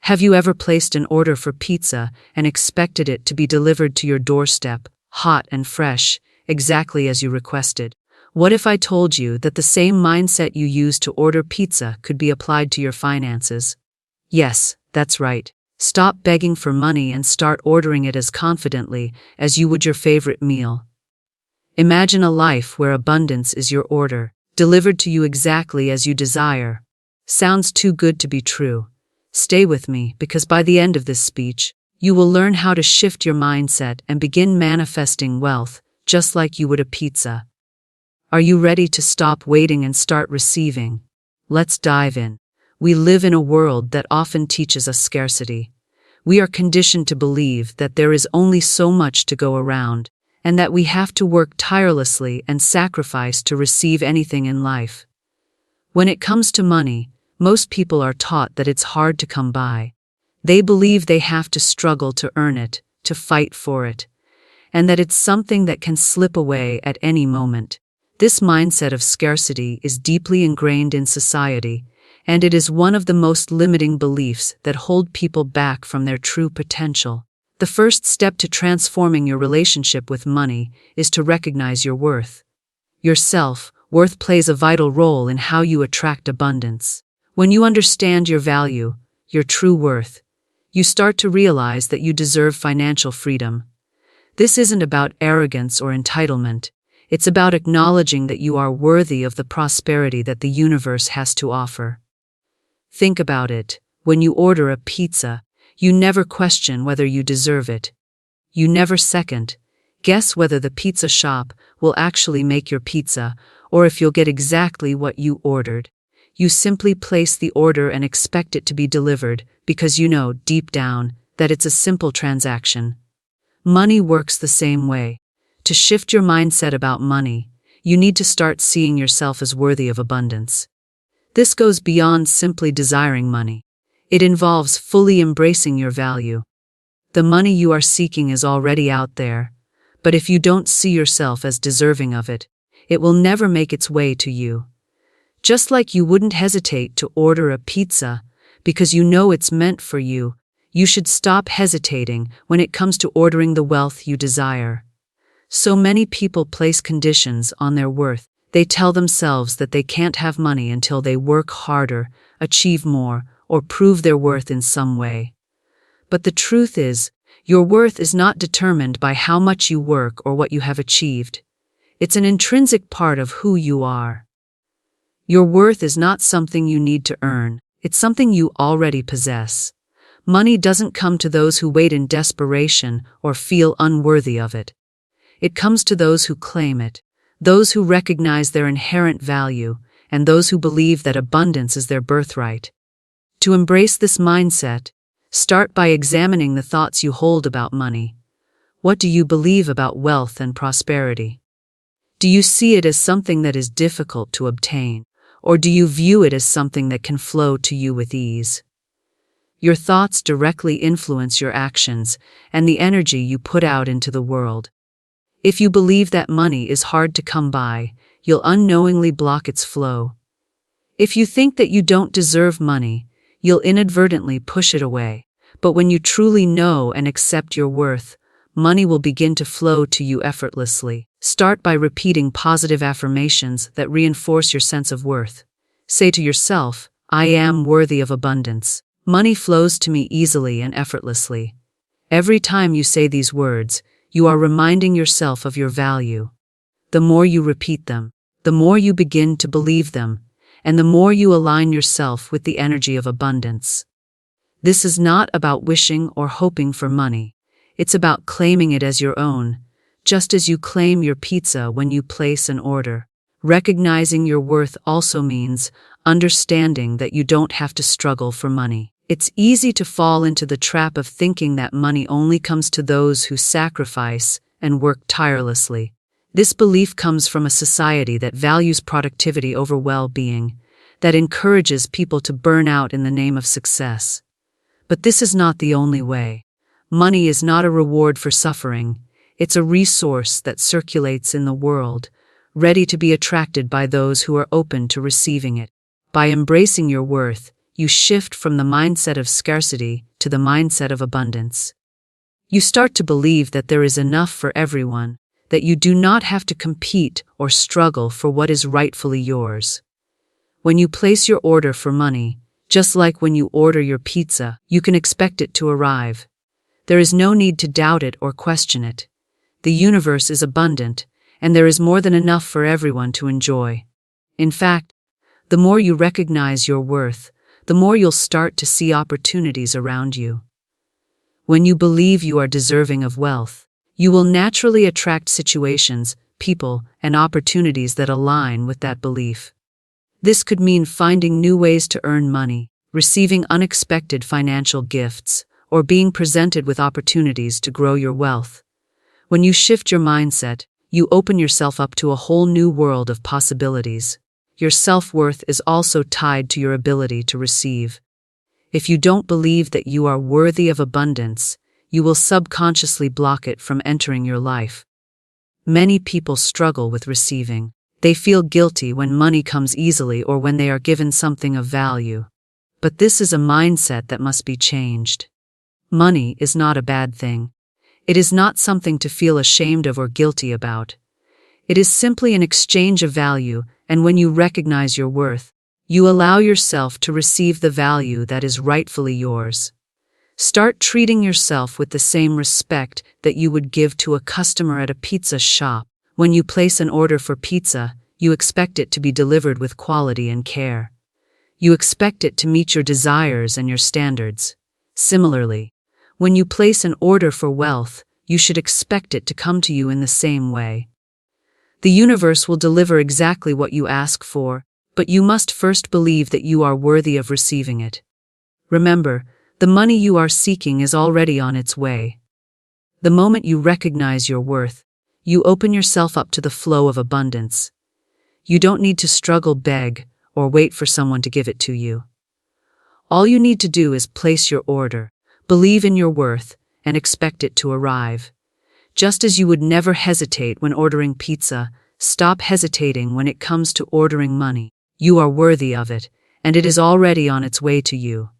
Have you ever placed an order for pizza and expected it to be delivered to your doorstep, hot and fresh, exactly as you requested? What if I told you that the same mindset you use to order pizza could be applied to your finances? Yes, that's right. Stop begging for money and start ordering it as confidently as you would your favorite meal. Imagine a life where abundance is your order, delivered to you exactly as you desire. Sounds too good to be true. Stay with me, because by the end of this speech, you will learn how to shift your mindset and begin manifesting wealth, just like you would a pizza. Are you ready to stop waiting and start receiving? Let's dive in. We live in a world that often teaches us scarcity. We are conditioned to believe that there is only so much to go around, and that we have to work tirelessly and sacrifice to receive anything in life. When it comes to money, most people are taught that it's hard to come by. They believe they have to struggle to earn it, to fight for it, and that it's something that can slip away at any moment. This mindset of scarcity is deeply ingrained in society, and it is one of the most limiting beliefs that hold people back from their true potential. The first step to transforming your relationship with money is to recognize your worth. Your self-worth plays a vital role in how you attract abundance. When you understand your value, your true worth, you start to realize that you deserve financial freedom. This isn't about arrogance or entitlement. It's about acknowledging that you are worthy of the prosperity that the universe has to offer. Think about it. When you order a pizza, you never question whether you deserve it. You never second guess whether the pizza shop will actually make your pizza or if you'll get exactly what you ordered. You simply place the order and expect it to be delivered because you know deep down that it's a simple transaction. Money works the same way. To shift your mindset about money, you need to start seeing yourself as worthy of abundance. This goes beyond simply desiring money. It involves fully embracing your value. The money you are seeking is already out there, but if you don't see yourself as deserving of it, it will never make its way to you. Just like you wouldn't hesitate to order a pizza because you know it's meant for you, you should stop hesitating when it comes to ordering the wealth you desire. So many people place conditions on their worth. They tell themselves that they can't have money until they work harder, achieve more, or prove their worth in some way. But the truth is, your worth is not determined by how much you work or what you have achieved. It's an intrinsic part of who you are. Your worth is not something you need to earn. It's something you already possess. Money doesn't come to those who wait in desperation or feel unworthy of it. It comes to those who claim it, those who recognize their inherent value, and those who believe that abundance is their birthright. To embrace this mindset, start by examining the thoughts you hold about money. What do you believe about wealth and prosperity? Do you see it as something that is difficult to obtain, or do you view it as something that can flow to you with ease? Your thoughts directly influence your actions and the energy you put out into the world. If you believe that money is hard to come by, you'll unknowingly block its flow. If you think that you don't deserve money, you'll inadvertently push it away. But when you truly know and accept your worth, money will begin to flow to you effortlessly. Start by repeating positive affirmations that reinforce your sense of worth. Say to yourself, I am worthy of abundance. Money flows to me easily and effortlessly. Every time you say these words, you are reminding yourself of your value. The more you repeat them, the more you begin to believe them, and the more you align yourself with the energy of abundance. This is not about wishing or hoping for money. It's about claiming it as your own, just as you claim your pizza when you place an order. Recognizing your worth also means understanding that you don't have to struggle for money. It's easy to fall into the trap of thinking that money only comes to those who sacrifice and work tirelessly. This belief comes from a society that values productivity over well-being, that encourages people to burn out in the name of success. But this is not the only way. Money is not a reward for suffering. It's a resource that circulates in the world, ready to be attracted by those who are open to receiving it. By embracing your worth, you shift from the mindset of scarcity to the mindset of abundance. You start to believe that there is enough for everyone, that you do not have to compete or struggle for what is rightfully yours. When you place your order for money, just like when you order your pizza, you can expect it to arrive. There is no need to doubt it or question it. The universe is abundant, and there is more than enough for everyone to enjoy. In fact, the more you recognize your worth, the more you'll start to see opportunities around you. When you believe you are deserving of wealth, you will naturally attract situations, people, and opportunities that align with that belief. This could mean finding new ways to earn money, receiving unexpected financial gifts, or being presented with opportunities to grow your wealth. When you shift your mindset, you open yourself up to a whole new world of possibilities. Your self-worth is also tied to your ability to receive. If you don't believe that you are worthy of abundance, you will subconsciously block it from entering your life. Many people struggle with receiving. They feel guilty when money comes easily or when they are given something of value. But this is a mindset that must be changed. Money is not a bad thing. It is not something to feel ashamed of or guilty about. It is simply an exchange of value, and when you recognize your worth, you allow yourself to receive the value that is rightfully yours. Start treating yourself with the same respect that you would give to a customer at a pizza shop. When you place an order for pizza, you expect it to be delivered with quality and care. You expect it to meet your desires and your standards. Similarly, when you place an order for wealth, you should expect it to come to you in the same way. The universe will deliver exactly what you ask for, but you must first believe that you are worthy of receiving it. Remember, the money you are seeking is already on its way. The moment you recognize your worth, you open yourself up to the flow of abundance. You don't need to struggle, beg, or wait for someone to give it to you. All you need to do is place your order, believe in your worth, and expect it to arrive. Just as you would never hesitate when ordering pizza, stop hesitating when it comes to ordering money. You are worthy of it, and it is already on its way to you.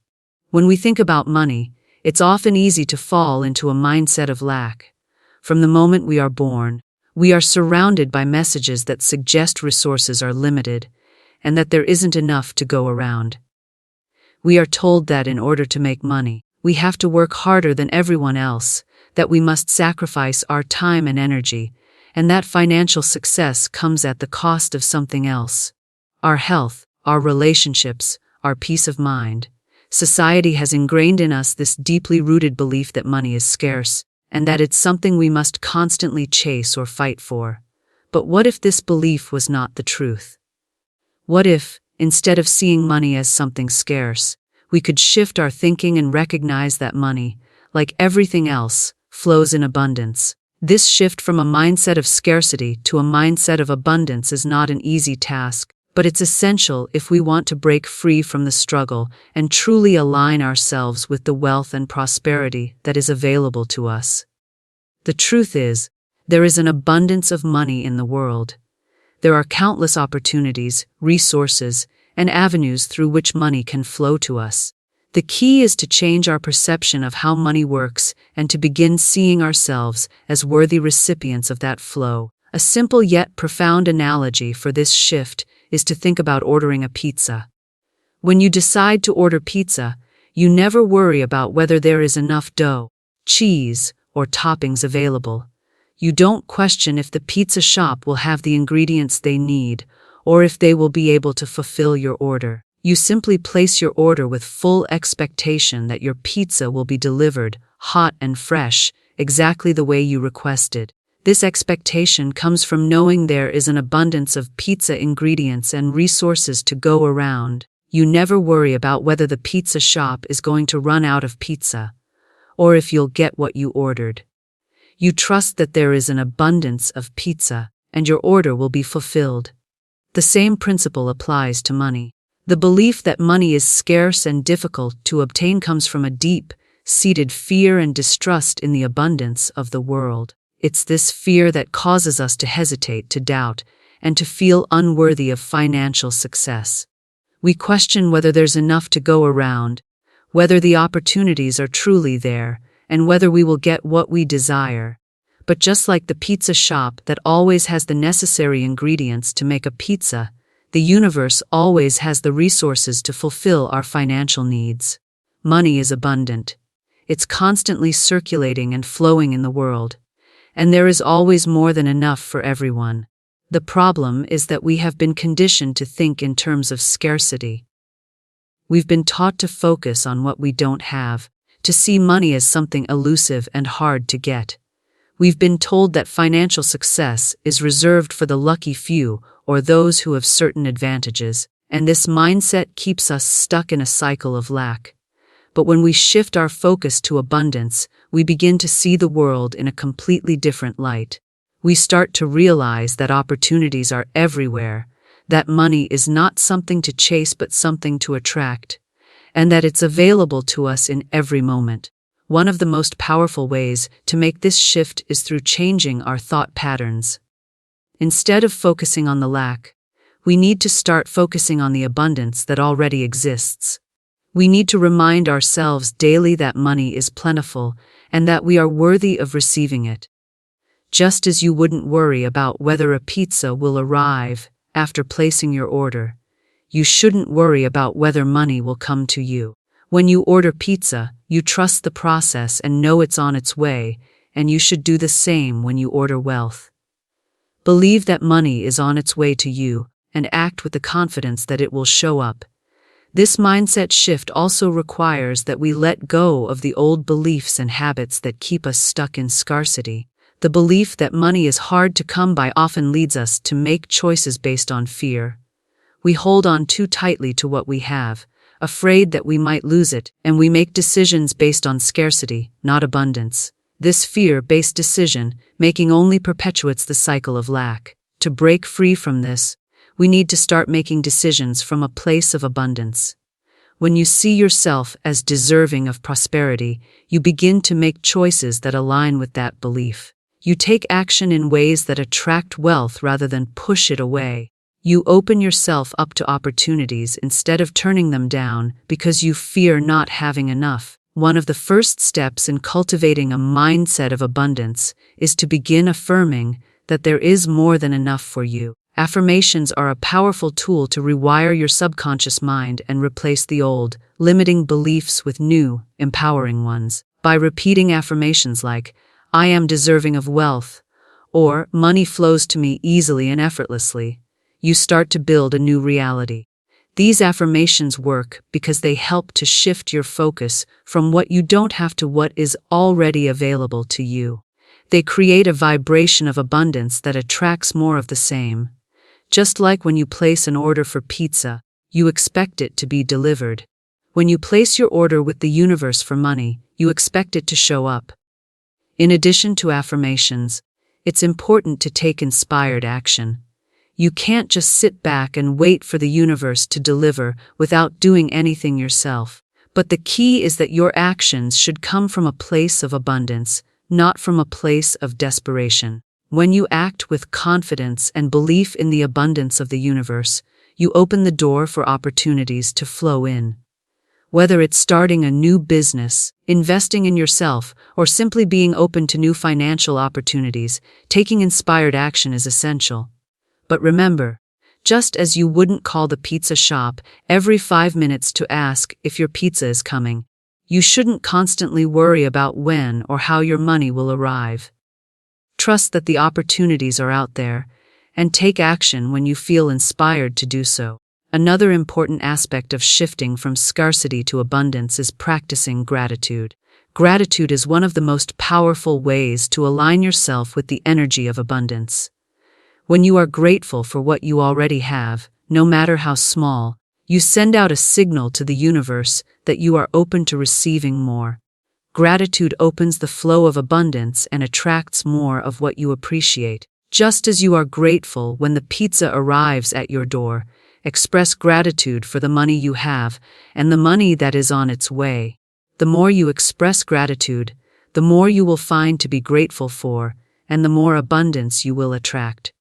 When we think about money, it's often easy to fall into a mindset of lack. From the moment we are born, we are surrounded by messages that suggest resources are limited and that there isn't enough to go around. We are told that in order to make money, we have to work harder than everyone else, that we must sacrifice our time and energy, and that financial success comes at the cost of something else. Our health, our relationships, our peace of mind. Society has ingrained in us this deeply rooted belief that money is scarce, and that it's something we must constantly chase or fight for. But what if this belief was not the truth? What if, instead of seeing money as something scarce, we could shift our thinking and recognize that money, like everything else, flows in abundance? This shift from a mindset of scarcity to a mindset of abundance is not an easy task, but it's essential if we want to break free from the struggle and truly align ourselves with the wealth and prosperity that is available to us. The truth is, there is an abundance of money in the world. There are countless opportunities, resources, and avenues through which money can flow to us. The key is to change our perception of how money works and to begin seeing ourselves as worthy recipients of that flow. A simple yet profound analogy for this shift is to think about ordering a pizza. When you decide to order pizza, you never worry about whether there is enough dough, cheese, or toppings available. You don't question if the pizza shop will have the ingredients they need, or if they will be able to fulfill your order. You simply place your order with full expectation that your pizza will be delivered, hot and fresh, exactly the way you requested. This expectation comes from knowing there is an abundance of pizza ingredients and resources to go around. You never worry about whether the pizza shop is going to run out of pizza, or if you'll get what you ordered. You trust that there is an abundance of pizza, and your order will be fulfilled. The same principle applies to money. The belief that money is scarce and difficult to obtain comes from a deep-seated fear and distrust in the abundance of the world. It's this fear that causes us to hesitate, to doubt, and to feel unworthy of financial success. We question whether there's enough to go around, whether the opportunities are truly there, and whether we will get what we desire. But just like the pizza shop that always has the necessary ingredients to make a pizza, the universe always has the resources to fulfill our financial needs. Money is abundant. It's constantly circulating and flowing in the world, and there is always more than enough for everyone. The problem is that we have been conditioned to think in terms of scarcity. We've been taught to focus on what we don't have, to see money as something elusive and hard to get. We've been told that financial success is reserved for the lucky few or those who have certain advantages, and this mindset keeps us stuck in a cycle of lack. But when we shift our focus to abundance, we begin to see the world in a completely different light. We start to realize that opportunities are everywhere, that money is not something to chase but something to attract, and that it's available to us in every moment. One of the most powerful ways to make this shift is through changing our thought patterns. Instead of focusing on the lack, we need to start focusing on the abundance that already exists. We need to remind ourselves daily that money is plentiful and that we are worthy of receiving it. Just as you wouldn't worry about whether a pizza will arrive after placing your order, you shouldn't worry about whether money will come to you. When you order pizza, you trust the process and know it's on its way, and you should do the same when you order wealth. Believe that money is on its way to you and act with the confidence that it will show up. This mindset shift also requires that we let go of the old beliefs and habits that keep us stuck in scarcity. The belief that money is hard to come by often leads us to make choices based on fear. We hold on too tightly to what we have, afraid that we might lose it, and we make decisions based on scarcity, not abundance. This fear-based decision-making only perpetuates the cycle of lack. To break free from this, we need to start making decisions from a place of abundance. When you see yourself as deserving of prosperity, you begin to make choices that align with that belief. You take action in ways that attract wealth rather than push it away. You open yourself up to opportunities instead of turning them down because you fear not having enough. One of the first steps in cultivating a mindset of abundance is to begin affirming that there is more than enough for you. Affirmations are a powerful tool to rewire your subconscious mind and replace the old, limiting beliefs with new, empowering ones. By repeating affirmations like, "I am deserving of wealth," or "money flows to me easily and effortlessly," you start to build a new reality. These affirmations work because they help to shift your focus from what you don't have to what is already available to you. They create a vibration of abundance that attracts more of the same. Just like when you place an order for pizza, you expect it to be delivered. When you place your order with the universe for money, you expect it to show up. In addition to affirmations, it's important to take inspired action. You can't just sit back and wait for the universe to deliver without doing anything yourself. But the key is that your actions should come from a place of abundance, not from a place of desperation. When you act with confidence and belief in the abundance of the universe, you open the door for opportunities to flow in. Whether it's starting a new business, investing in yourself, or simply being open to new financial opportunities, taking inspired action is essential. But remember, just as you wouldn't call the pizza shop every 5 minutes to ask if your pizza is coming, you shouldn't constantly worry about when or how your money will arrive. Trust that the opportunities are out there, and take action when you feel inspired to do so. Another important aspect of shifting from scarcity to abundance is practicing gratitude. Gratitude is one of the most powerful ways to align yourself with the energy of abundance. When you are grateful for what you already have, no matter how small, you send out a signal to the universe that you are open to receiving more. Gratitude opens the flow of abundance and attracts more of what you appreciate. Just as you are grateful when the pizza arrives at your door, express gratitude for the money you have and the money that is on its way. The more you express gratitude, the more you will find to be grateful for, and the more abundance you will attract.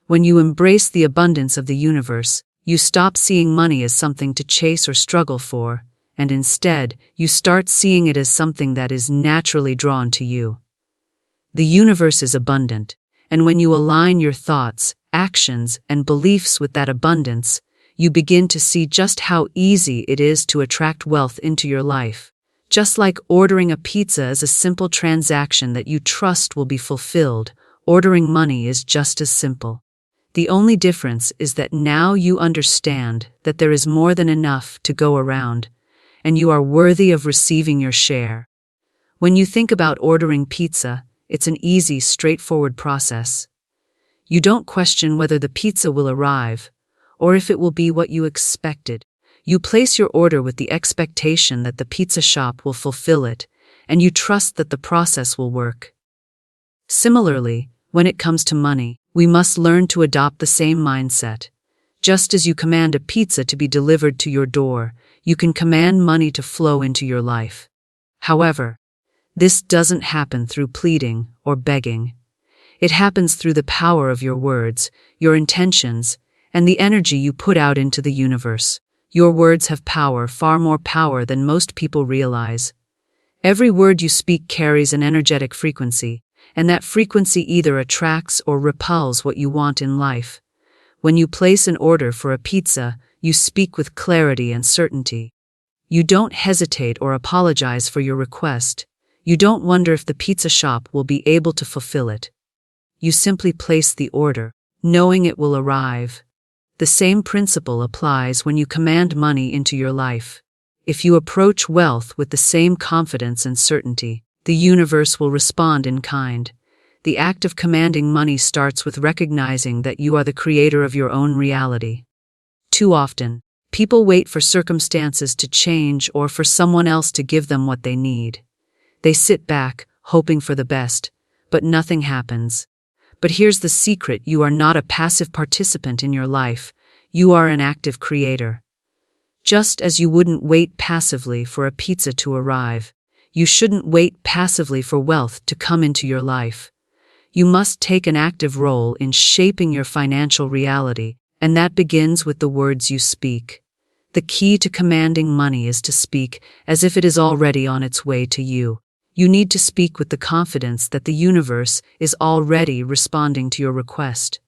When you embrace the abundance of the universe, You stop seeing money as something to chase or struggle for, and instead, you start seeing it as something that is naturally drawn to you. The universe is abundant, and when you align your thoughts, actions, and beliefs with that abundance, you begin to see just how easy it is to attract wealth into your life. Just like ordering a pizza is a simple transaction that you trust will be fulfilled, ordering money is just as simple. The only difference is that now you understand that there is more than enough to go around, and you are worthy of receiving your share. When you think about ordering pizza, it's an easy, straightforward process. You don't question whether the pizza will arrive, or if it will be what you expected. You place your order with the expectation that the pizza shop will fulfill it, and you trust that the process will work. Similarly, when it comes to money, we must learn to adopt the same mindset. Just as you command a pizza to be delivered to your door, you can command money to flow into your life. However, this doesn't happen through pleading or begging. It happens through the power of your words, your intentions, and the energy you put out into the universe. Your words have power, far more power than most people realize. Every word you speak carries an energetic frequency, and that frequency either attracts or repels what you want in life. When you place an order for a pizza, you speak with clarity and certainty. You don't hesitate or apologize for your request. You don't wonder if the pizza shop will be able to fulfill it. You simply place the order, knowing it will arrive. The same principle applies when you command money into your life. If you approach wealth with the same confidence and certainty, the universe will respond in kind. The act of commanding money starts with recognizing that you are the creator of your own reality. Too often, people wait for circumstances to change or for someone else to give them what they need. They sit back, hoping for the best, but nothing happens. But here's the secret: you are not a passive participant in your life, you are an active creator. Just as you wouldn't wait passively for a pizza to arrive, you shouldn't wait passively for wealth to come into your life. You must take an active role in shaping your financial reality, and that begins with the words you speak. The key to commanding money is to speak as if it is already on its way to you. You need to speak with the confidence that the universe is already responding to your request.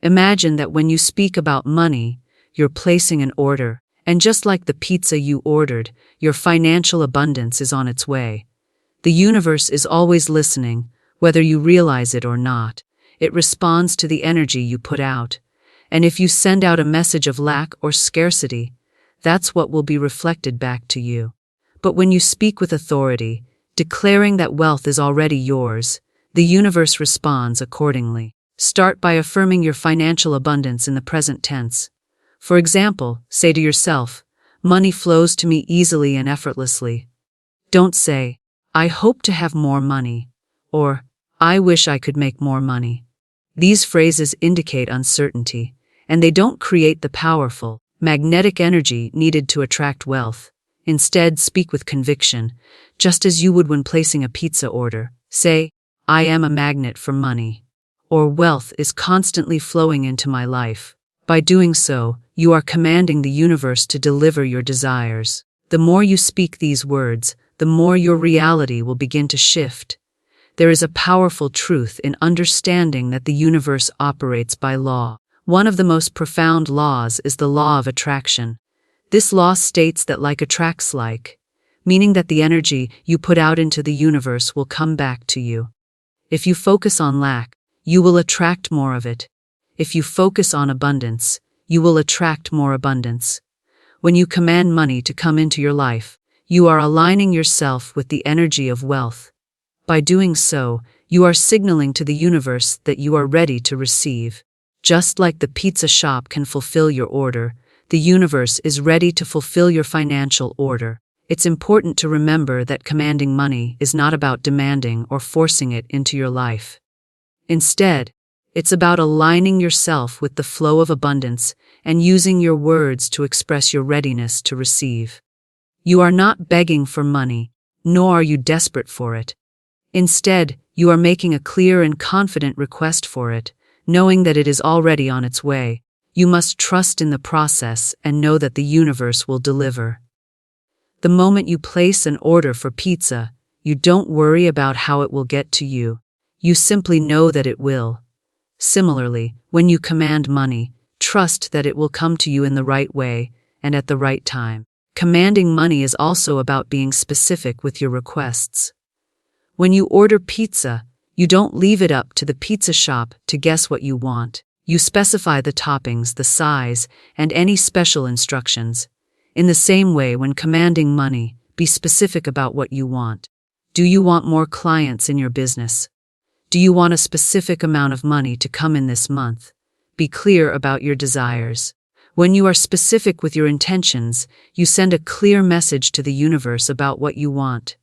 Imagine that when you speak about money, you're placing an order, and just like the pizza you ordered, your financial abundance is on its way. The universe is always listening, whether you realize it or not. It responds to the energy you put out. And if you send out a message of lack or scarcity, that's what will be reflected back to you. But when you speak with authority, declaring that wealth is already yours, the universe responds accordingly. Start by affirming your financial abundance in the present tense. For example, say to yourself, "Money flows to me easily and effortlessly." Don't say, "I hope to have more money," or "I wish I could make more money." These phrases indicate uncertainty, and they don't create the powerful, magnetic energy needed to attract wealth. Instead, speak with conviction, just as you would when placing a pizza order. Say, "I am a magnet for money," or "Wealth is constantly flowing into my life." By doing so, you are commanding the universe to deliver your desires. The more you speak these words, the more your reality will begin to shift. There is a powerful truth in understanding that the universe operates by law. One of the most profound laws is the law of attraction. This law states that like attracts like, meaning that the energy you put out into the universe will come back to you. If you focus on lack, you will attract more of it. If you focus on abundance, you will attract more abundance. When you command money to come into your life, you are aligning yourself with the energy of wealth. By doing so, you are signaling to the universe that you are ready to receive. Just like the pizza shop can fulfill your order, the universe is ready to fulfill your financial order. It's important to remember that commanding money is not about demanding or forcing it into your life. Instead, it's about aligning yourself with the flow of abundance and using your words to express your readiness to receive. You are not begging for money, nor are you desperate for it. Instead, you are making a clear and confident request for it, knowing that it is already on its way. You must trust in the process and know that the universe will deliver. The moment you place an order for pizza, you don't worry about how it will get to you. You simply know that it will. Similarly, when you command money, trust that it will come to you in the right way and at the right time. Commanding money is also about being specific with your requests. When you order pizza, you don't leave it up to the pizza shop to guess what you want. You specify the toppings, the size, and any special instructions. In the same way, when commanding money, be specific about what you want. Do you want more clients in your business? Do you want a specific amount of money to come in this month? Be clear about your desires. When you are specific with your intentions, you send a clear message to the universe about what you want.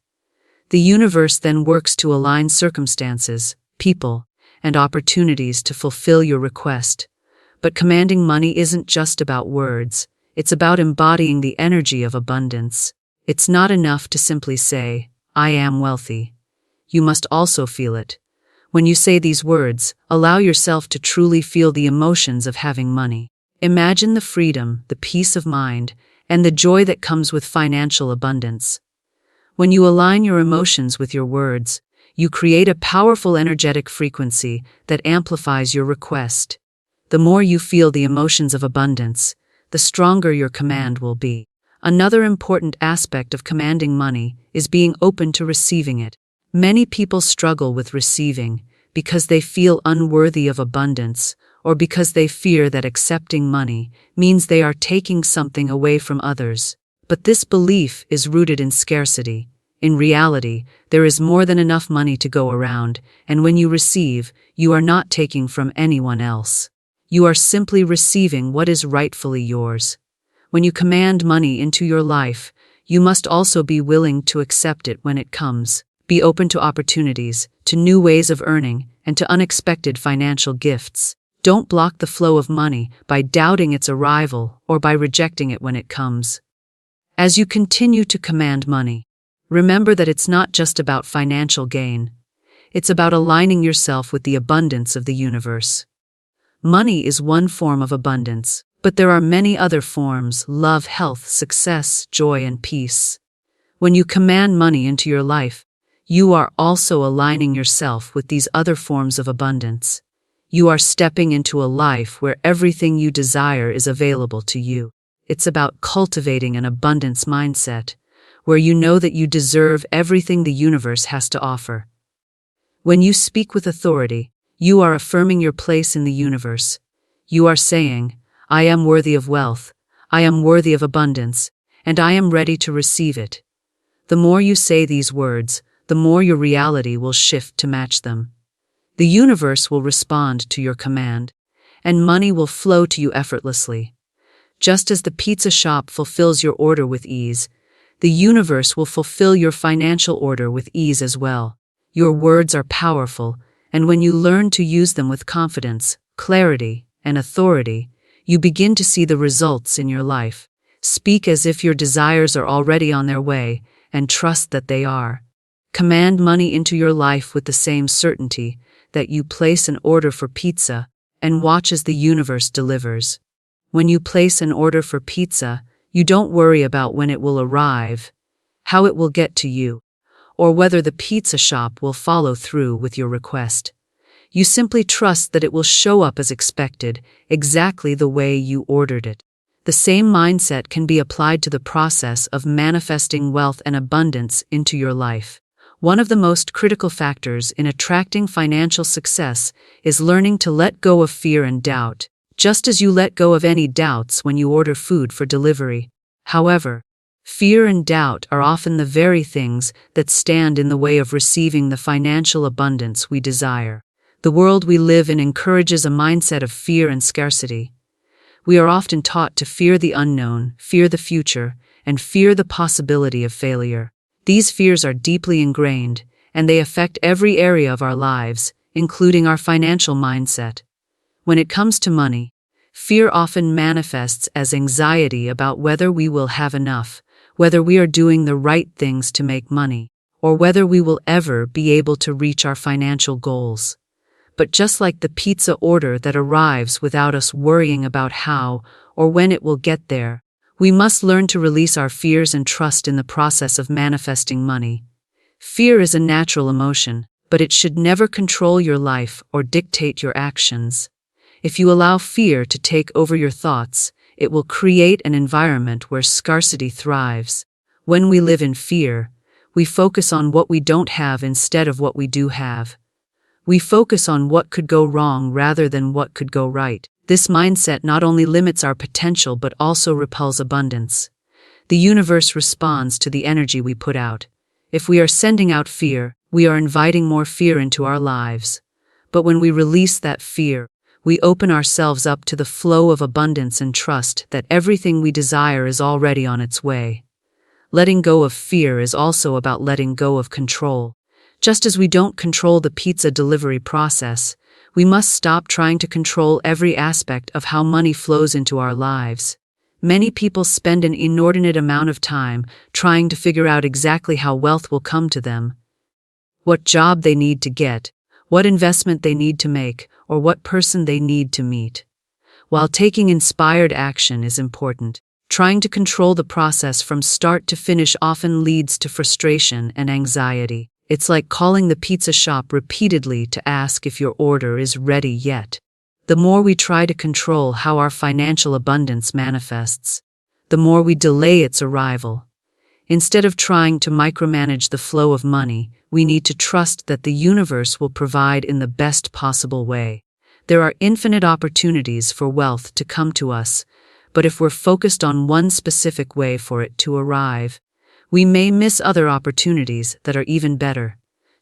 The universe then works to align circumstances, people, and opportunities to fulfill your request. But commanding money isn't just about words. It's about embodying the energy of abundance. It's not enough to simply say, "I am wealthy." You must also feel it. When you say these words, allow yourself to truly feel the emotions of having money. Imagine the freedom, the peace of mind, and the joy that comes with financial abundance. When you align your emotions with your words, you create a powerful energetic frequency that amplifies your request. The more you feel the emotions of abundance, the stronger your command will be. Another important aspect of commanding money is being open to receiving it. Many people struggle with receiving because they feel unworthy of abundance or because they fear that accepting money means they are taking something away from others. But this belief is rooted in scarcity. In reality, there is more than enough money to go around, and when you receive, you are not taking from anyone else. You are simply receiving what is rightfully yours. When you command money into your life, you must also be willing to accept it when it comes. Be open to opportunities, to new ways of earning, and to unexpected financial gifts. Don't block the flow of money by doubting its arrival or by rejecting it when it comes. As you continue to command money, remember that it's not just about financial gain. It's about aligning yourself with the abundance of the universe. Money is one form of abundance, but there are many other forms: love, health, success, joy, and peace. When you command money into your life, you are also aligning yourself with these other forms of abundance. You are stepping into a life where everything you desire is available to you. It's about cultivating an abundance mindset, where you know that you deserve everything the universe has to offer. When you speak with authority, you are affirming your place in the universe. You are saying, "I am worthy of wealth, I am worthy of abundance, and I am ready to receive it." The more you say these words, the more your reality will shift to match them. The universe will respond to your command, and money will flow to you effortlessly. Just as the pizza shop fulfills your order with ease, the universe will fulfill your financial order with ease as well. Your words are powerful, and when you learn to use them with confidence, clarity, and authority, you begin to see the results in your life. Speak as if your desires are already on their way, and trust that they are. Command money into your life with the same certainty that you place an order for pizza, and watch as the universe delivers. When you place an order for pizza, you don't worry about when it will arrive, how it will get to you, or whether the pizza shop will follow through with your request. You simply trust that it will show up as expected, exactly the way you ordered it. The same mindset can be applied to the process of manifesting wealth and abundance into your life. One of the most critical factors in attracting financial success is learning to let go of fear and doubt, just as you let go of any doubts when you order food for delivery. However, fear and doubt are often the very things that stand in the way of receiving the financial abundance we desire. The world we live in encourages a mindset of fear and scarcity. We are often taught to fear the unknown, fear the future, and fear the possibility of failure. These fears are deeply ingrained, and they affect every area of our lives, including our financial mindset. When it comes to money, fear often manifests as anxiety about whether we will have enough, whether we are doing the right things to make money, or whether we will ever be able to reach our financial goals. but just like the pizza order that arrives without us worrying about how or when it will get there, we must learn to release our fears and trust in the process of manifesting money. Fear is a natural emotion, but it should never control your life or dictate your actions. If you allow fear to take over your thoughts, it will create an environment where scarcity thrives. When we live in fear, we focus on what we don't have instead of what we do have. We focus on what could go wrong rather than what could go right. This mindset not only limits our potential but also repels abundance. The universe responds to the energy we put out. If we are sending out fear, we are inviting more fear into our lives. But when we release that fear, we open ourselves up to the flow of abundance and trust that everything we desire is already on its way. Letting go of fear is also about letting go of control. Just as we don't control the pizza delivery process, we must stop trying to control every aspect of how money flows into our lives. Many people spend an inordinate amount of time trying to figure out exactly how wealth will come to them, what job they need to get, what investment they need to make, or what person they need to meet. While taking inspired action is important, trying to control the process from start to finish often leads to frustration and anxiety. It's like calling the pizza shop repeatedly to ask if your order is ready yet. The more we try to control how our financial abundance manifests, the more we delay its arrival. Instead of trying to micromanage the flow of money, we need to trust that the universe will provide in the best possible way. There are infinite opportunities for wealth to come to us, but if we're focused on one specific way for it to arrive, we may miss other opportunities that are even better.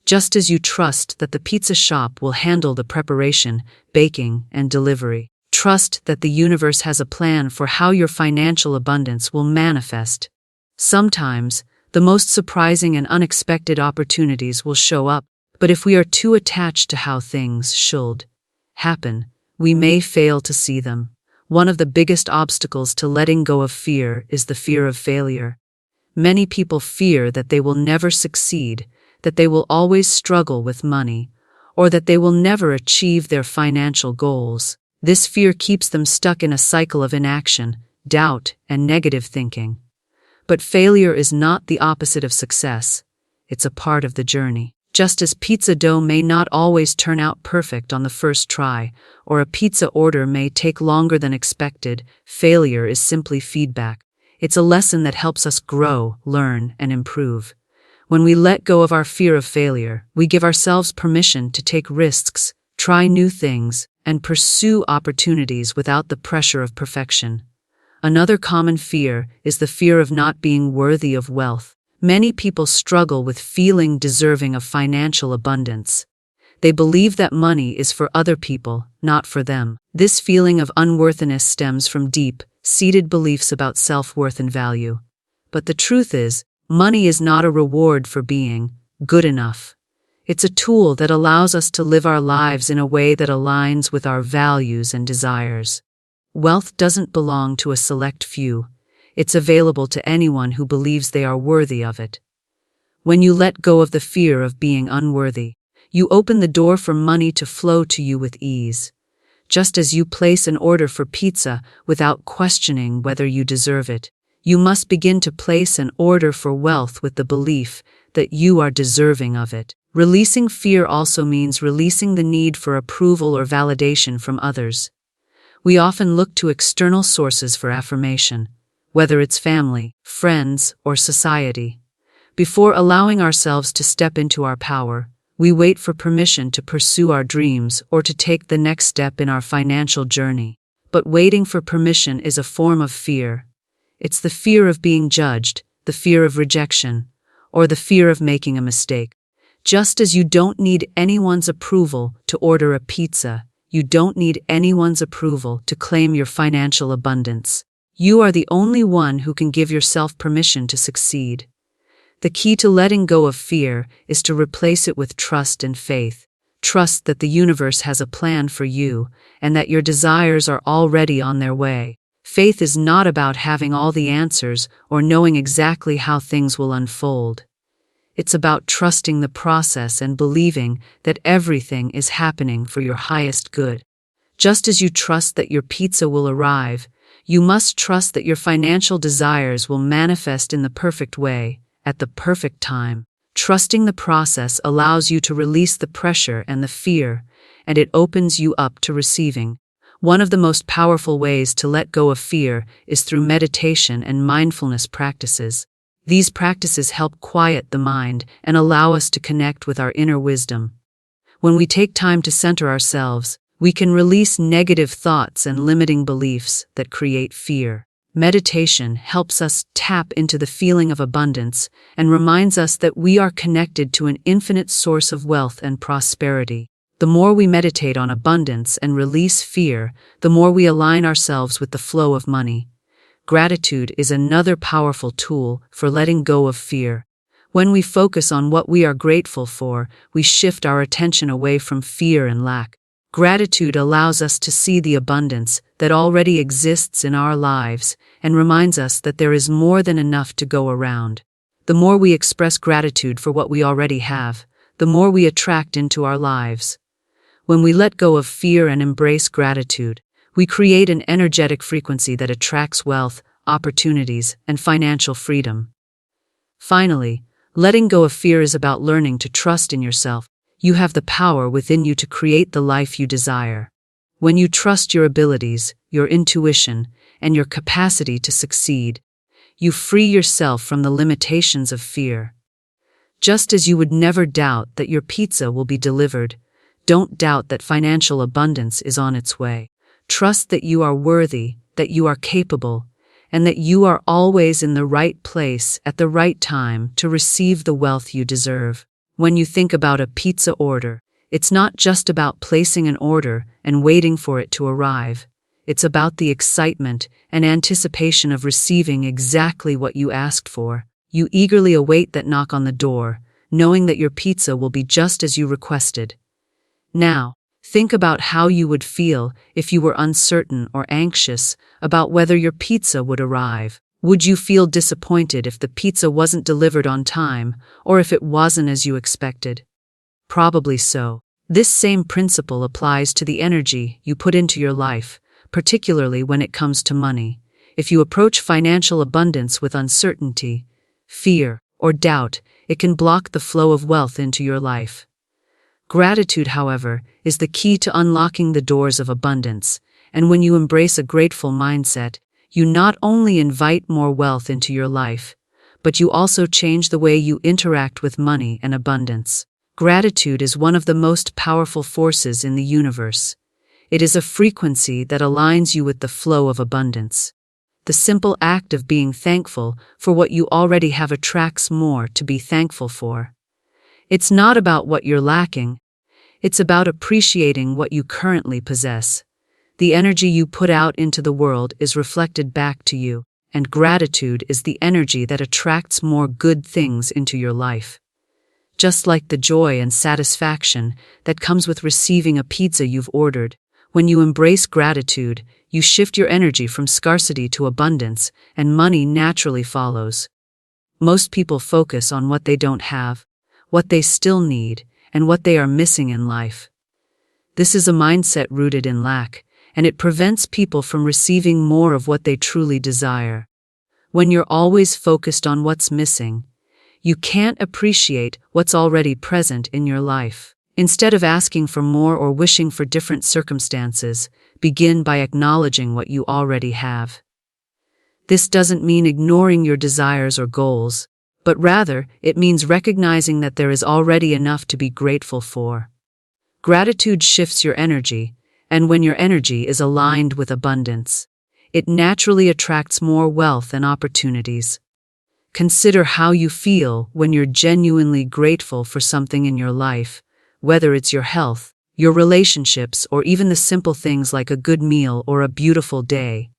Just as you trust that the pizza shop will handle the preparation, baking, and delivery, trust that the universe has a plan for how your financial abundance will manifest. Sometimes, the most surprising and unexpected opportunities will show up, but if we are too attached to how things should happen, we may fail to see them. One of the biggest obstacles to letting go of fear is the fear of failure. Many people fear that they will never succeed, that they will always struggle with money, or that they will never achieve their financial goals. This fear keeps them stuck in a cycle of inaction, doubt, and negative thinking. But failure is not the opposite of success. It's a part of the journey. Just as pizza dough may not always turn out perfect on the first try, or a pizza order may take longer than expected, failure is simply feedback. It's a lesson that helps us grow, learn, and improve. When we let go of our fear of failure, we give ourselves permission to take risks, try new things, and pursue opportunities without the pressure of perfection. Another common fear is the fear of not being worthy of wealth. Many people struggle with feeling deserving of financial abundance. They believe that money is for other people, not for them. This feeling of unworthiness stems from deep-seated beliefs about self-worth and value. But the truth is, money is not a reward for being good enough. It's a tool that allows us to live our lives in a way that aligns with our values and desires. Wealth doesn't belong to a select few. It's available to anyone who believes they are worthy of it. When you let go of the fear of being unworthy, you open the door for money to flow to you with ease. Just as you place an order for pizza without questioning whether you deserve it, you must begin to place an order for wealth with the belief that you are deserving of it. Releasing fear also means releasing the need for approval or validation from others. We often look to external sources for affirmation, whether it's family, friends, or society. Before allowing ourselves to step into our power, we wait for permission to pursue our dreams or to take the next step in our financial journey. But waiting for permission is a form of fear. It's the fear of being judged, the fear of rejection, or the fear of making a mistake. Just as you don't need anyone's approval to order a pizza, you don't need anyone's approval to claim your financial abundance. You are the only one who can give yourself permission to succeed. The key to letting go of fear is to replace it with trust and faith. Trust that the universe has a plan for you and that your desires are already on their way. Faith is not about having all the answers or knowing exactly how things will unfold. It's about trusting the process and believing that everything is happening for your highest good. Just as you trust that your pizza will arrive, you must trust that your financial desires will manifest in the perfect way, at the perfect time. Trusting the process allows you to release the pressure and the fear, and it opens you up to receiving. One of the most powerful ways to let go of fear is through meditation and mindfulness practices. These practices help quiet the mind and allow us to connect with our inner wisdom. When we take time to center ourselves, we can release negative thoughts and limiting beliefs that create fear. Meditation helps us tap into the feeling of abundance and reminds us that we are connected to an infinite source of wealth and prosperity. The more we meditate on abundance and release fear, the more we align ourselves with the flow of money. Gratitude is another powerful tool for letting go of fear. When we focus on what we are grateful for, we shift our attention away from fear and lack. Gratitude allows us to see the abundance that already exists in our lives and reminds us that there is more than enough to go around. The more we express gratitude for what we already have, the more we attract into our lives. When we let go of fear and embrace gratitude, we create an energetic frequency that attracts wealth, opportunities, and financial freedom. Finally, letting go of fear is about learning to trust in yourself. You have the power within you to create the life you desire. When you trust your abilities, your intuition, and your capacity to succeed, you free yourself from the limitations of fear. Just as you would never doubt that your pizza will be delivered, don't doubt that financial abundance is on its way. Trust that you are worthy, that you are capable, and that you are always in the right place at the right time to receive the wealth you deserve. When you think about a pizza order, it's not just about placing an order and waiting for it to arrive. It's about the excitement and anticipation of receiving exactly what you asked for. You eagerly await that knock on the door, knowing that your pizza will be just as you requested. Now, think about how you would feel if you were uncertain or anxious about whether your pizza would arrive. Would you feel disappointed if the pizza wasn't delivered on time, or if it wasn't as you expected? Probably so. This same principle applies to the energy you put into your life, particularly when it comes to money. If you approach financial abundance with uncertainty, fear, or doubt, it can block the flow of wealth into your life. Gratitude, however, is the key to unlocking the doors of abundance, and when you embrace a grateful mindset, you not only invite more wealth into your life, but you also change the way you interact with money and abundance. Gratitude is one of the most powerful forces in the universe. It is a frequency that aligns you with the flow of abundance. The simple act of being thankful for what you already have attracts more to be thankful for. It's not about what you're lacking. It's about appreciating what you currently possess. The energy you put out into the world is reflected back to you, and gratitude is the energy that attracts more good things into your life. Just like the joy and satisfaction that comes with receiving a pizza you've ordered, when you embrace gratitude, you shift your energy from scarcity to abundance, and money naturally follows. Most people focus on what they don't have, what they still need, and what they are missing in life. This is a mindset rooted in lack, and it prevents people from receiving more of what they truly desire. When you're always focused on what's missing, you can't appreciate what's already present in your life. Instead of asking for more or wishing for different circumstances, begin by acknowledging what you already have. This doesn't mean ignoring your desires or goals, but rather, it means recognizing that there is already enough to be grateful for. Gratitude shifts your energy, and when your energy is aligned with abundance, it naturally attracts more wealth and opportunities. Consider how you feel when you're genuinely grateful for something in your life, whether it's your health, your relationships, or even the simple things like a good meal or a beautiful day.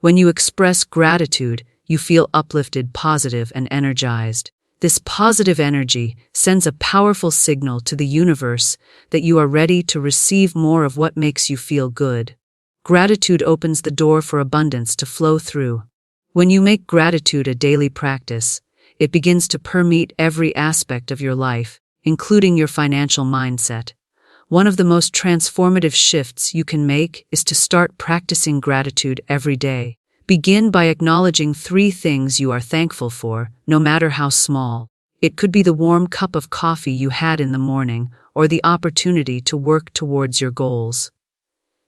When you express gratitude, you feel uplifted, positive, and energized. This positive energy sends a powerful signal to the universe that you are ready to receive more of what makes you feel good. Gratitude opens the door for abundance to flow through. When you make gratitude a daily practice, It begins to permeate every aspect of your life, including your financial mindset. One of the most transformative shifts you can make is to start practicing gratitude every day. Begin by acknowledging 3 things you are thankful for, no matter how small. It could be the warm cup of coffee you had in the morning, or the opportunity to work towards your goals.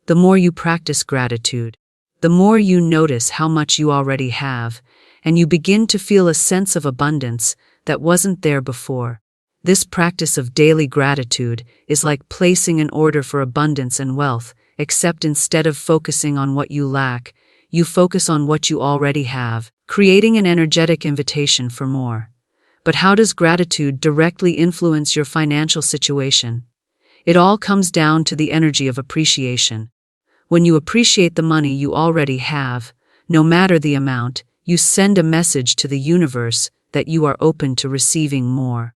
The more you practice gratitude, the more you notice how much you already have, and you begin to feel a sense of abundance that wasn't there before. This practice of daily gratitude is like placing an order for abundance and wealth, except instead of focusing on what you lack, you focus on what you already have, creating an energetic invitation for more. But how does gratitude directly influence your financial situation? It all comes down to the energy of appreciation. When you appreciate the money you already have, no matter the amount, you send a message to the universe that you are open to receiving more.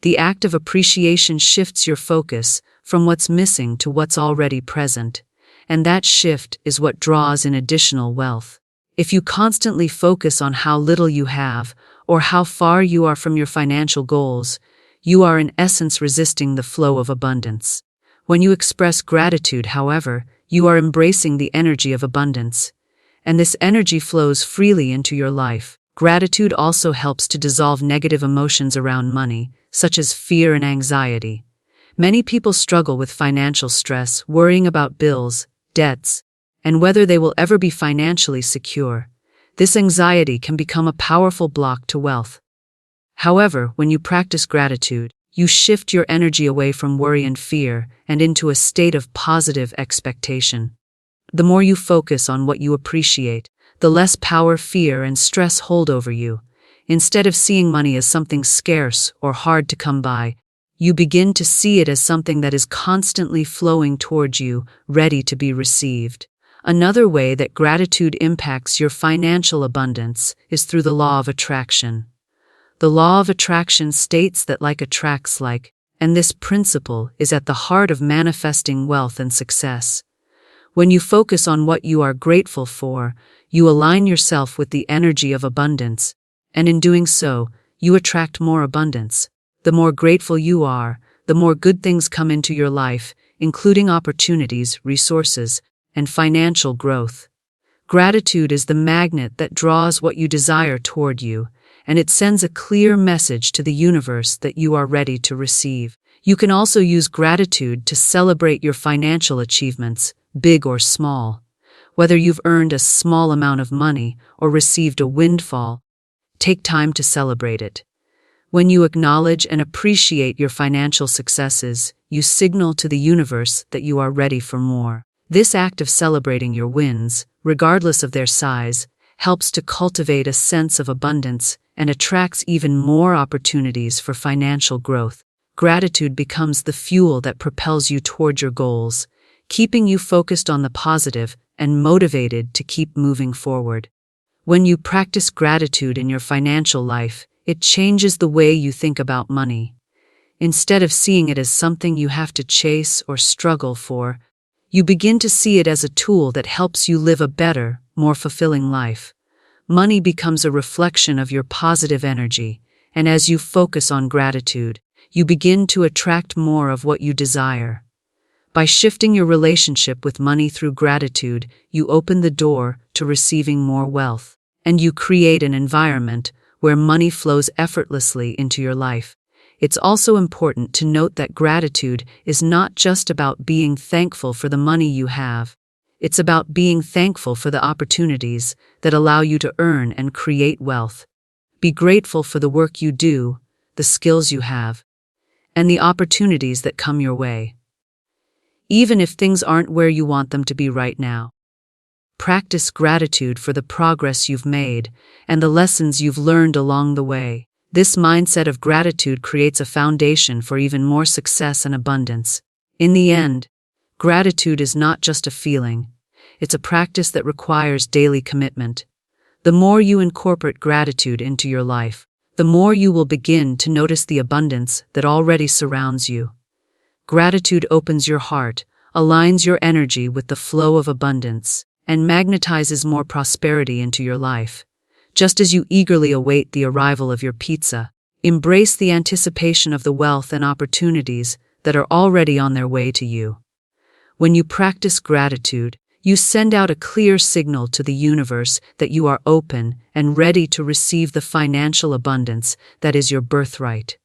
The act of appreciation shifts your focus from what's missing to what's already present, and that shift is what draws in additional wealth. If you constantly focus on how little you have or how far you are from your financial goals, you are in essence resisting the flow of abundance. When you express gratitude, however, you are embracing the energy of abundance, and this energy flows freely into your life. Gratitude also helps to dissolve negative emotions around money, such as fear and anxiety. Many people struggle with financial stress, worrying about bills, debts, and whether they will ever be financially secure. This anxiety can become a powerful block to wealth. However, when you practice gratitude, you shift your energy away from worry and fear and into a state of positive expectation. The more you focus on what you appreciate, the less power fear and stress hold over you. Instead of seeing money as something scarce or hard to come by, you begin to see it as something that is constantly flowing towards you, ready to be received. Another way that gratitude impacts your financial abundance is through the law of attraction. The law of attraction states that like attracts like, and this principle is at the heart of manifesting wealth and success. When you focus on what you are grateful for, you align yourself with the energy of abundance, and in doing so, you attract more abundance. The more grateful you are, the more good things come into your life, including opportunities, resources, and financial growth. Gratitude is the magnet that draws what you desire toward you, and it sends a clear message to the universe that you are ready to receive. You can also use gratitude to celebrate your financial achievements, big or small. Whether you've earned a small amount of money or received a windfall, take time to celebrate it. When you acknowledge and appreciate your financial successes, you signal to the universe that you are ready for more. This act of celebrating your wins, regardless of their size, helps to cultivate a sense of abundance and attracts even more opportunities for financial growth. Gratitude becomes the fuel that propels you toward your goals, keeping you focused on the positive and motivated to keep moving forward. When you practice gratitude in your financial life, it changes the way you think about money. Instead of seeing it as something you have to chase or struggle for, you begin to see it as a tool that helps you live a better, more fulfilling life. Money becomes a reflection of your positive energy, and as you focus on gratitude, you begin to attract more of what you desire. By shifting your relationship with money through gratitude, you open the door to receiving more wealth, and you create an environment where money flows effortlessly into your life. It's also important to note that gratitude is not just about being thankful for the money you have. It's about being thankful for the opportunities that allow you to earn and create wealth. Be grateful for the work you do, the skills you have, and the opportunities that come your way, even if things aren't where you want them to be right now. Practice gratitude for the progress you've made and the lessons you've learned along the way. This mindset of gratitude creates a foundation for even more success and abundance. In the end, gratitude is not just a feeling, it's a practice that requires daily commitment. The more you incorporate gratitude into your life, the more you will begin to notice the abundance that already surrounds you. Gratitude opens your heart, aligns your energy with the flow of abundance, and magnetizes more prosperity into your life. just as you eagerly await the arrival of your pizza. Embrace the anticipation of the wealth and opportunities that are already on their way to you. When you practice gratitude, you send out a clear signal to the universe that you are open and ready to receive the financial abundance that is your birthright.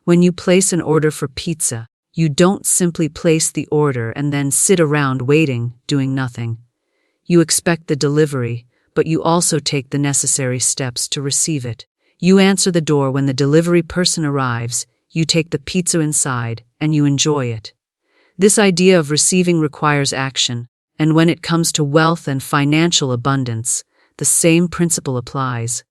When you place an order for pizza, you don't simply place the order and then sit around waiting, doing nothing. You expect the delivery, but you also take the necessary steps to receive it. You answer the door when the delivery person arrives, you take the pizza inside, and you enjoy it. This idea of receiving requires action, and when it comes to wealth and financial abundance, the same principle applies.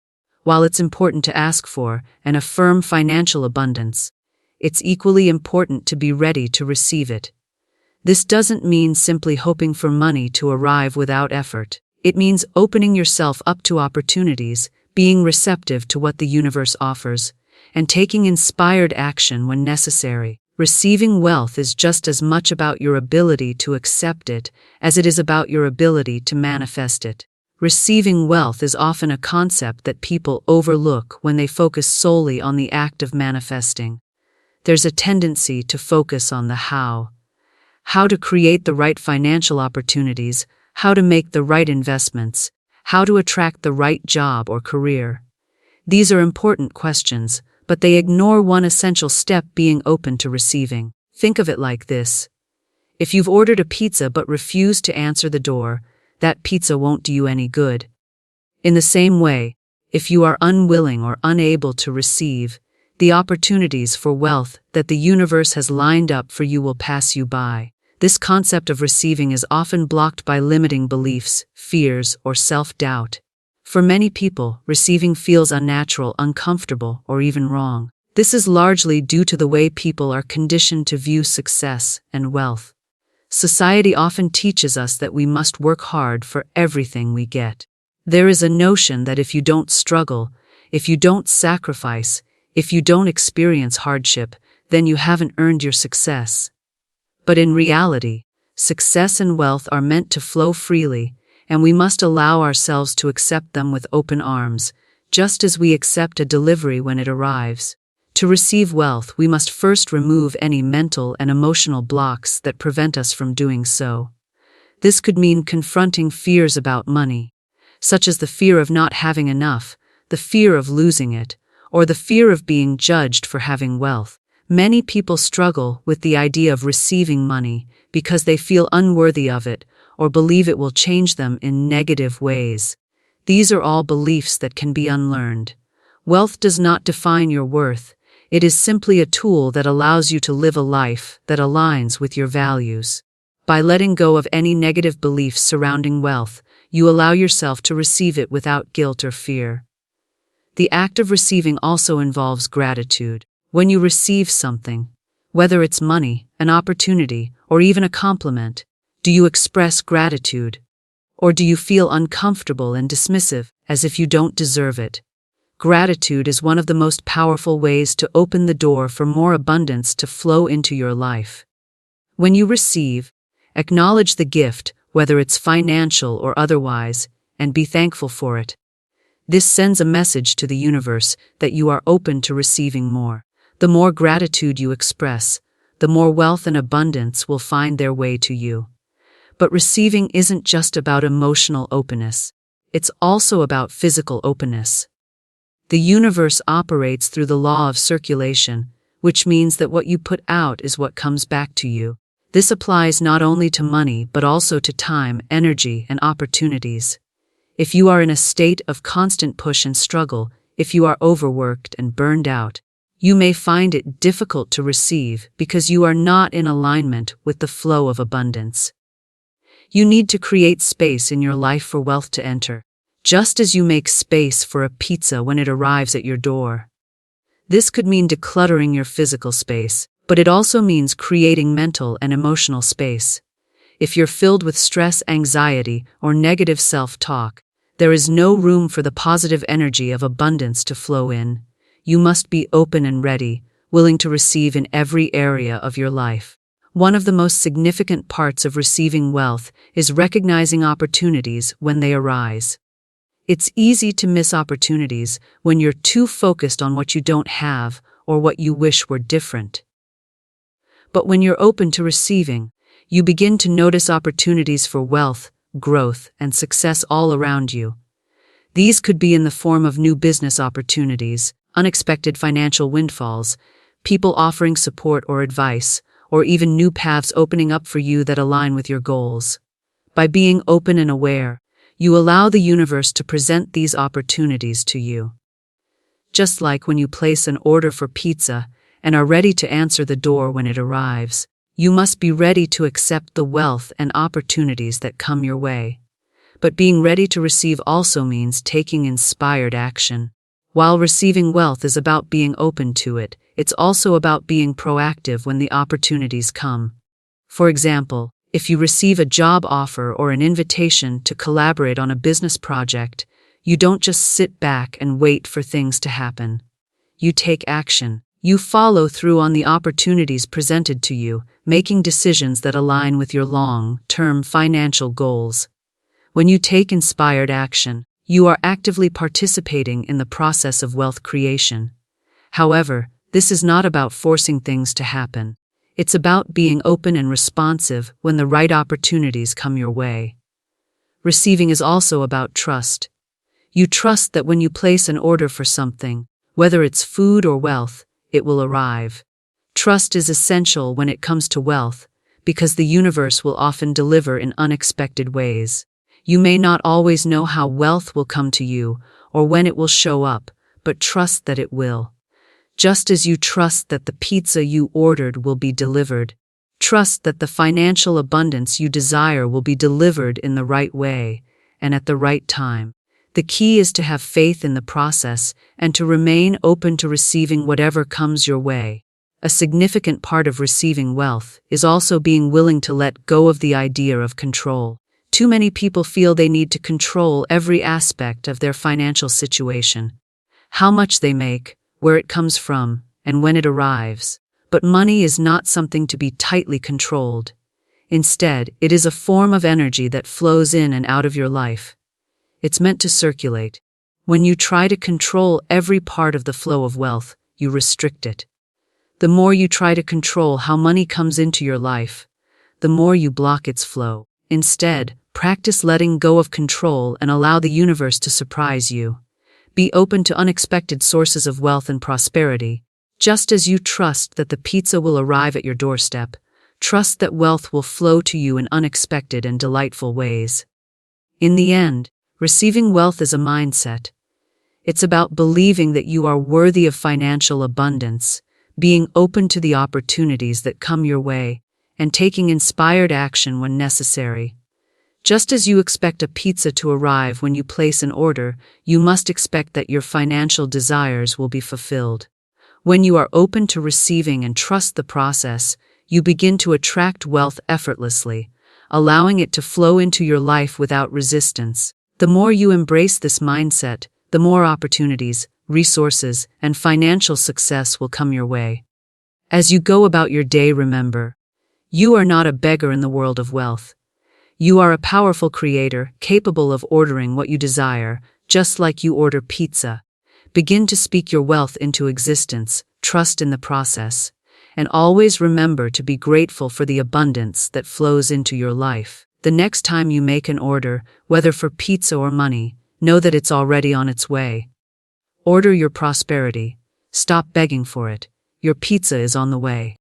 While it's important to ask for and affirm financial abundance, it's equally important to be ready to receive it. This doesn't mean simply hoping for money to arrive without effort. It means opening yourself up to opportunities, being receptive to what the universe offers, and taking inspired action when necessary. Receiving wealth is just as much about your ability to accept it as it is about your ability to manifest it. Receiving wealth is often a concept that people overlook when they focus solely on the act of manifesting. There's a tendency to focus on the how to create the right financial opportunities, how to make the right investments, how to attract the right job or career. These are important questions, but they ignore one essential step: being open to receiving. Think of it like this. If you've ordered a pizza but refuse to answer the door, that pizza won't do you any good. In the same way, if you are unwilling or unable to receive, the opportunities for wealth that the universe has lined up for you will pass you by. This concept of receiving is often blocked by limiting beliefs, fears, or self-doubt. For many people, receiving feels unnatural, uncomfortable, or even wrong. This is largely due to the way people are conditioned to view success and wealth. Society often teaches us that we must work hard for everything we get. There is a notion that if you don't struggle, if you don't sacrifice, if you don't experience hardship, then you haven't earned your success. But in reality, success and wealth are meant to flow freely, and we must allow ourselves to accept them with open arms, just as we accept a delivery when it arrives. To receive wealth, we must first remove any mental and emotional blocks that prevent us from doing so. This could mean confronting fears about money, such as the fear of not having enough, the fear of losing it, or the fear of being judged for having wealth. Many people struggle with the idea of receiving money because they feel unworthy of it or believe it will change them in negative ways. These are all beliefs that can be unlearned. Wealth does not define your worth. It is simply a tool that allows you to live a life that aligns with your values. By letting go of any negative beliefs surrounding wealth, you allow yourself to receive it without guilt or fear. The act of receiving also involves gratitude. When you receive something, whether it's money, an opportunity, or even a compliment, do you express gratitude? Or do you feel uncomfortable and dismissive, as if you don't deserve it? Gratitude is one of the most powerful ways to open the door for more abundance to flow into your life. When you receive, acknowledge the gift, whether it's financial or otherwise, and be thankful for it. This sends a message to the universe that you are open to receiving more. The more gratitude you express, the more wealth and abundance will find their way to you. But receiving isn't just about emotional openness. It's also about physical openness. The universe operates through the law of circulation, which means that what you put out is what comes back to you. This applies not only to money but also to time, energy, and opportunities. If you are in a state of constant push and struggle, if you are overworked and burned out, you may find it difficult to receive because you are not in alignment with the flow of abundance. You need to create space in your life for wealth to enter, just as you make space for a pizza when it arrives at your door. This could mean decluttering your physical space, but it also means creating mental and emotional space. If you're filled with stress, anxiety, or negative self-talk, there is no room for the positive energy of abundance to flow in. You must be open and ready, willing to receive in every area of your life. One of the most significant parts of receiving wealth is recognizing opportunities when they arise. It's easy to miss opportunities when you're too focused on what you don't have or what you wish were different. But when you're open to receiving, you begin to notice opportunities for wealth, growth, and success all around you. These could be in the form of new business opportunities, unexpected financial windfalls, people offering support or advice, or even new paths opening up for you that align with your goals. By being open and aware, you allow the universe to present these opportunities to you. Just like when you place an order for pizza and are ready to answer the door when it arrives, you must be ready to accept the wealth and opportunities that come your way. But being ready to receive also means taking inspired action. While receiving wealth is about being open to it, it's also about being proactive when the opportunities come. For example, if you receive a job offer or an invitation to collaborate on a business project, you don't just sit back and wait for things to happen. You take action. You follow through on the opportunities presented to you, making decisions that align with your long-term financial goals. When you take inspired action, you are actively participating in the process of wealth creation. However, this is not about forcing things to happen. It's about being open and responsive when the right opportunities come your way. Receiving is also about trust. You trust that when you place an order for something, whether it's food or wealth, it will arrive. Trust is essential when it comes to wealth, because the universe will often deliver in unexpected ways. You may not always know how wealth will come to you or when it will show up, but trust that it will. Just as you trust that the pizza you ordered will be delivered, trust that the financial abundance you desire will be delivered in the right way and at the right time. The key is to have faith in the process and to remain open to receiving whatever comes your way. A significant part of receiving wealth is also being willing to let go of the idea of control. Too many people feel they need to control every aspect of their financial situation. How much they make, where it comes from, and when it arrives. But money is not something to be tightly controlled. Instead, it is a form of energy that flows in and out of your life. It's meant to circulate. When you try to control every part of the flow of wealth, you restrict it. The more you try to control how money comes into your life, the more you block its flow. Instead, practice letting go of control and allow the universe to surprise you. Be open to unexpected sources of wealth and prosperity. Just as you trust that the pizza will arrive at your doorstep, trust that wealth will flow to you in unexpected and delightful ways. In the end, receiving wealth is a mindset. It's about believing that you are worthy of financial abundance, being open to the opportunities that come your way, and taking inspired action when necessary. Just as you expect a pizza to arrive when you place an order, you must expect that your financial desires will be fulfilled. When you are open to receiving and trust the process, you begin to attract wealth effortlessly, allowing it to flow into your life without resistance. The more you embrace this mindset, the more opportunities, resources, and financial success will come your way. As you go about your day, remember, you are not a beggar in the world of wealth. You are a powerful creator, capable of ordering what you desire, just like you order pizza. Begin to speak your wealth into existence, trust in the process, and always remember to be grateful for the abundance that flows into your life. The next time you make an order, whether for pizza or money, know that it's already on its way. Order your prosperity. Stop begging for it. Your pizza is on the way.